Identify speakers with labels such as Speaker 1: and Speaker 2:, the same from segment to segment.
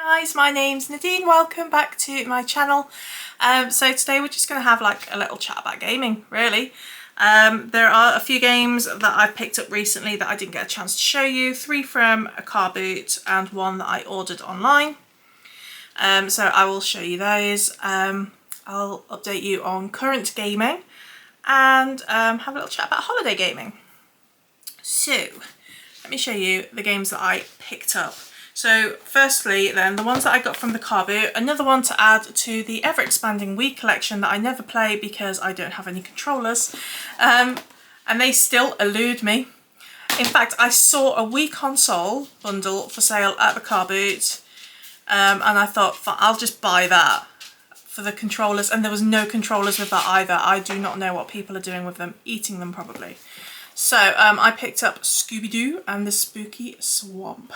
Speaker 1: Guys, my name's Nadine. Welcome back to my channel. So today we're just going to have like a little chat about gaming, really. There are a few games that I've picked up recently that I didn't get a chance to show you. 3 from a car boot and 1 that I ordered online. So I will show you those. I'll update you on current gaming and have a little chat about holiday gaming. So let me show you the games that I picked up. So firstly then, the ones that I got from the car boot, another one to add to the ever expanding Wii collection that I never play because I don't have any controllers, and they still elude me. In fact, I saw a Wii console bundle for sale at the car boot, and I thought I'll just buy that for the controllers, and there was no controllers with that either. I do not know what people are doing with them, eating them probably. So I picked up Scooby-Doo and the Spooky Swamp.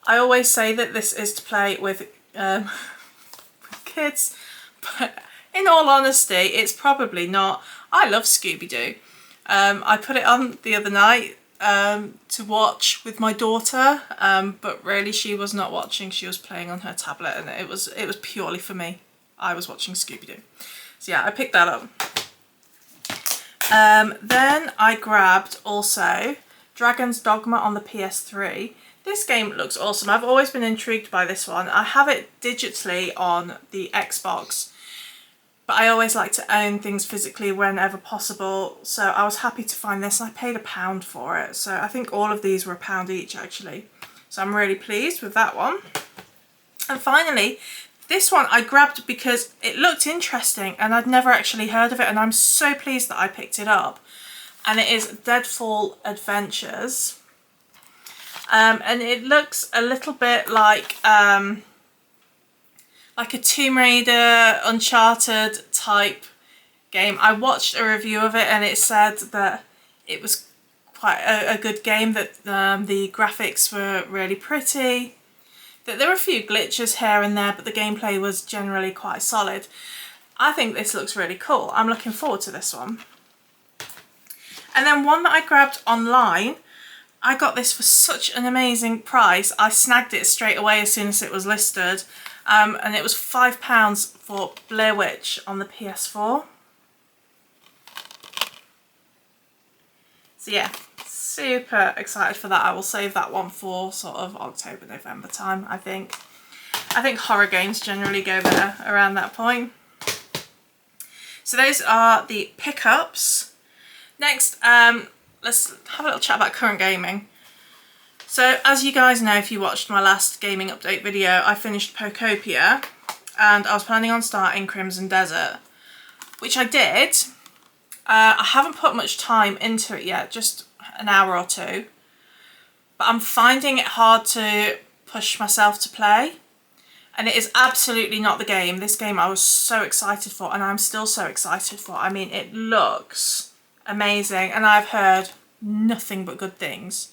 Speaker 1: I always say that this is to play with kids, but in all honesty, it's probably not. I love Scooby-Doo. I put it on the other night to watch with my daughter, but really she was not watching. She was playing on her tablet, and it was purely for me. I was watching Scooby-Doo. So yeah, I picked that up. Then I grabbed also Dragon's Dogma on the PS3. This game looks awesome. I've always been intrigued by this one. I have it digitally on the Xbox, but I always like to own things physically whenever possible. So I was happy to find this, and I paid £1 for it. So I think all of these were £1 each actually. So I'm really pleased with that one. And finally, this one I grabbed because it looked interesting and I'd never actually heard of it, and I'm so pleased that I picked it up. And it is Deadfall Adventures. And it looks a little bit like a Tomb Raider, Uncharted type game. I watched a review of it and it said that it was quite a good game, that the graphics were really pretty, that there were a few glitches here and there, but the gameplay was generally quite solid. I think this looks really cool. I'm looking forward to this one. And then one that I grabbed online, I got this for such an amazing price. I snagged it straight away as soon as it was listed, and it was £5 for Blair Witch on the PS4. So yeah, super excited for that. I will save that one for sort of October, November time, I think. I think horror games generally go there around that point. So those are the pickups. Next, let's have a little chat about current gaming. So as you guys know, if you watched my last gaming update video, I finished Pokopia and I was planning on starting Crimson Desert, which I did. I haven't put much time into it yet, just an hour or two, but I'm finding it hard to push myself to play, and it is absolutely not the game. This game I was so excited for, and I'm still so excited for. I mean, it looks amazing and I've heard nothing but good things.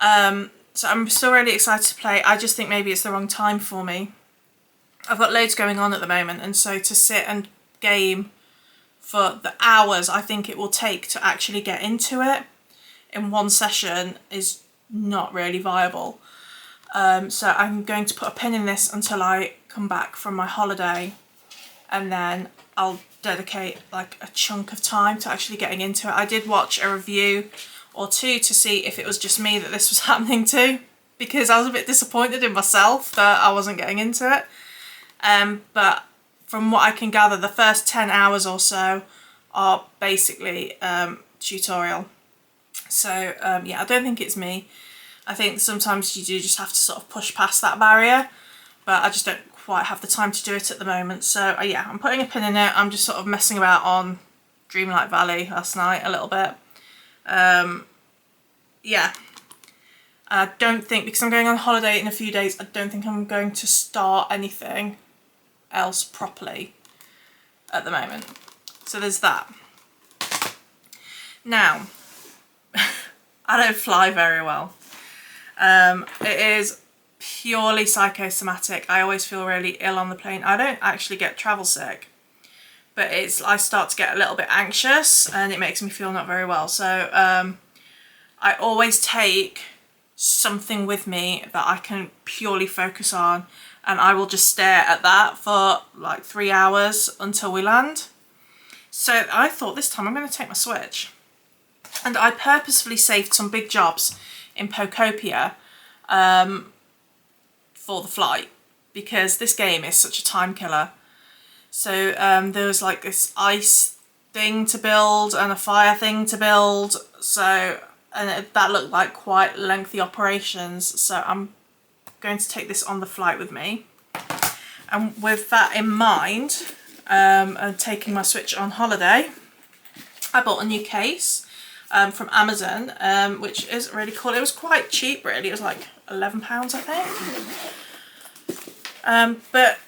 Speaker 1: So I'm still really excited to play. I just think maybe it's the wrong time for me. I've got loads going on at the moment, and so to sit and game for the hours I think it will take to actually get into it in one session is not really viable. So I'm going to put a pin in this until I come back from my holiday, and then I'll dedicate like a chunk of time to actually getting into it. I did watch a review or two to see if it was just me that this was happening to, because I was a bit disappointed in myself that I wasn't getting into it. But from what I can gather, the first 10 hours or so are basically tutorial. So yeah, I don't think it's me. I think sometimes you do just have to sort of push past that barrier, but I just don't quite have the time to do it at the moment. So yeah, I'm putting a pin in it. I'm just sort of messing about on Dreamlight Valley last night a little bit. Yeah, I don't think, because I'm going on holiday in a few days, I don't think I'm going to start anything else properly at the moment. So there's that. Now, I don't fly very well. It is purely psychosomatic. I always feel really ill on the plane. I don't actually get travel sick, but I start to get a little bit anxious and it makes me feel not very well. So I always take something with me that I can purely focus on, and I will just stare at that for like 3 hours until we land. So I thought this time I'm going to take my Switch, and I purposefully saved some big jobs in Pokopia for the flight, because this game is such a time killer. So there was like this ice thing to build and a fire thing to build, so that looked like quite lengthy operations, so I'm going to take this on the flight with me. And with that in mind, and taking my Switch on holiday, I bought a new case from Amazon, which is really cool. It was quite cheap really, it was like £11 I think. But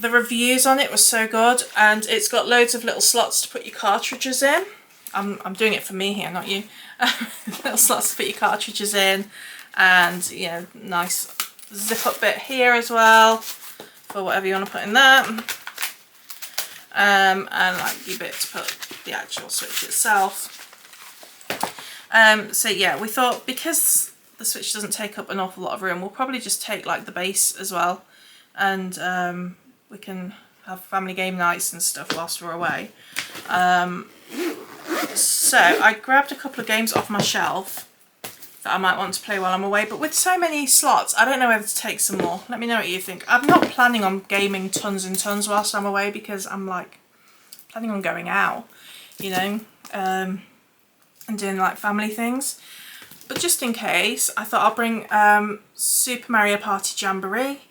Speaker 1: the reviews on it were so good, and it's got loads of little slots to put your cartridges in. I'm doing it for me here, not you. Little slots to put your cartridges in, and you know, nice zip up bit here as well for whatever you want to put in that. And like your bit to put the actual Switch itself. So yeah, we thought because the Switch doesn't take up an awful lot of room, we'll probably just take like the base as well, and we can have family game nights and stuff whilst we're away. So I grabbed a couple of games off my shelf that I might want to play while I'm away, but with so many slots I don't know whether to take some more. Let me know what you think. I'm not planning on gaming tons and tons whilst I'm away, because I'm like planning on going out, you know, and doing like family things. But just in case, I thought I'll bring Super Mario Party Jamboree,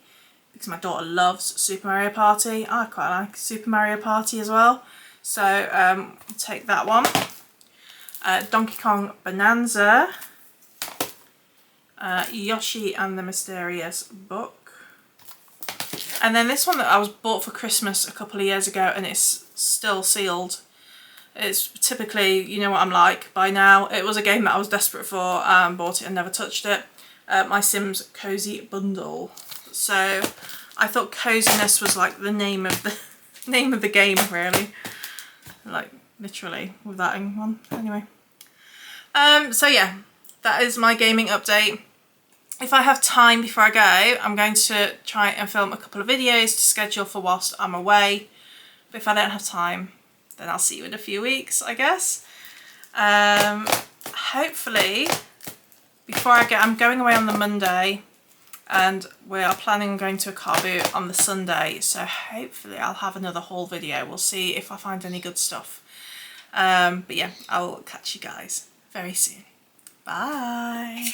Speaker 1: because my daughter loves Super Mario Party. I quite like Super Mario Party as well, so I'll take that one. Donkey Kong Bonanza, Yoshi and the Mysterious Book, and then this one that I was bought for Christmas a couple of years ago, and it's still sealed. It's typically, you know what I'm like by now, it was a game that I was desperate for, bought it and never touched it. My Sims Cozy Bundle. So I thought coziness was like the name of the game really, like literally with that in one. Anyway, so yeah, that is my gaming update. If I have time before I go, I'm going to try and film a couple of videos to schedule for whilst I'm away. But if I don't have time, then I'll see you in a few weeks, I guess. Hopefully, before I go, I'm going away on the Monday, and we are planning on going to a car boot on the Sunday, so hopefully I'll have another haul video. We'll see if I find any good stuff. But yeah, I'll catch you guys very soon. Bye!